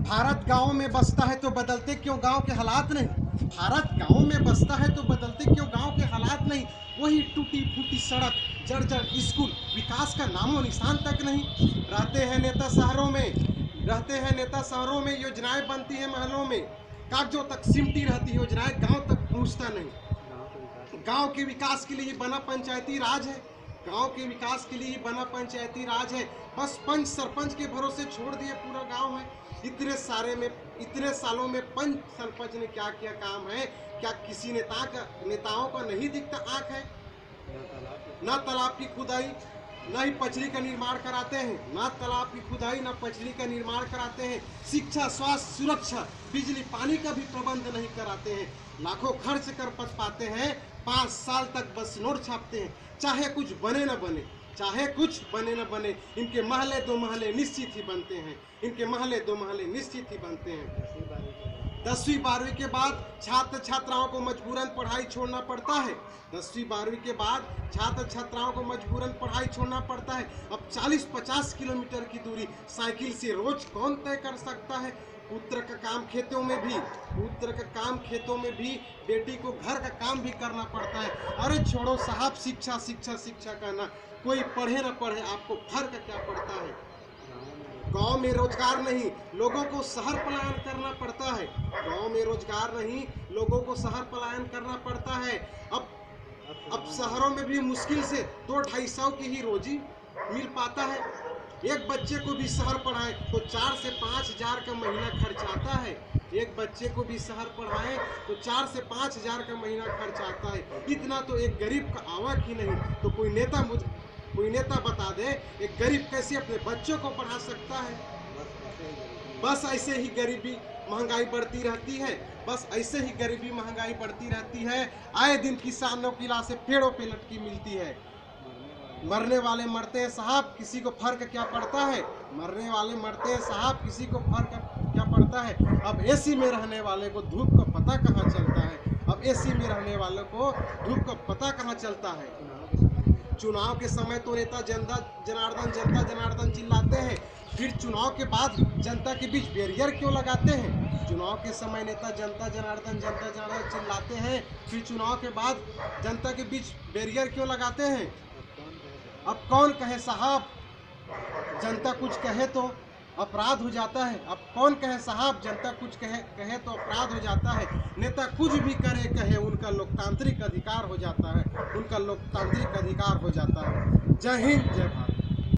भारत गांव में बसता है तो बदलते क्यों गांव के हालात नहीं। भारत गांव में बसता है तो बदलते क्यों गांव के हालात नहीं। वही टूटी फूटी सड़क, जर्जर स्कूल, विकास का नामो निशान तक नहीं। रहते हैं नेता शहरों में, योजनाएं बनती है महलों में। कागजों तक सिमटी रहती योजनाएं, गांव तक पहुंचता नहीं। गांव के विकास के लिए बना पंचायती राज है, बस पंच सरपंच के भरोसे छोड़ दिए पूरा गांव है। इतने सालों में पंच सरपंच ने क्या किया काम है, क्या किसी नेताओं का नहीं दिखता आंख है। ना तालाब की खुदाई, न ही पचड़ी का निर्माण कराते हैं। ना तालाब की खुदाई, ना पचड़ी का निर्माण कराते हैं। शिक्षा, स्वास्थ्य, सुरक्षा, बिजली पानी का भी प्रबंध नहीं कराते हैं। लाखों खर्च कर पछताते हैं, 5 साल तक बस नोट छापते हैं। चाहे कुछ बने न बने, इनके महले दो महले निश्चित ही बनते हैं। 10वीं 12वीं के बाद छात्र छात्राओं को मजबूरन पढ़ाई छोड़ना पड़ता है। 10वीं 12वीं के बाद छात्र छात्राओं को मजबूरन पढ़ाई छोड़ना पड़ता है। अब 40-50 किलोमीटर की दूरी साइकिल से रोज कौन तय कर सकता है। पुत्र का काम खेतों में भी बेटी को घर का काम भी करना पड़ता है। अरे छोड़ो साहब शिक्षा कहना, कोई पढ़े न पढ़े आपको फर्क क्या पड़ता है। गांव में रोजगार नहीं, लोगों को शहर पलायन करना पड़ता है। अब शहरों में भी मुश्किल से 200-250 की ही रोजी मिल पाता है। एक बच्चे को भी शहर पढ़ाएं तो 4 से 5 हजार का महीना खर्च आता है। इतना तो एक गरीब का आवक ही नहीं। तो कोई नेता बता दे, एक गरीब कैसे अपने बच्चों को पढ़ा सकता है। बस ऐसे ही गरीबी महंगाई बढ़ती रहती है। आए दिन किसानों की लाशें पेड़ों पे लटकी मिलती है। मरने वाले मरते हैं साहब, किसी को फर्क क्या पड़ता है। अब एसी में रहने वाले को धूप का पता कहाँ चलता है। चुनाव के समय तो नेता जनता जनार्दन चिल्लाते हैं, फिर चुनाव के बाद जनता के बीच बैरियर क्यों लगाते हैं। चुनाव के समय नेता जनता जनार्दन चिल्लाते हैं, फिर चुनाव के बाद जनता के बीच बैरियर क्यों लगाते हैं। अब कौन कहे साहब, जनता कुछ कहे तो अपराध हो जाता है। नेता कुछ भी कहे उनका लोकतांत्रिक अधिकार हो जाता है। जय हिंद, जय भारत।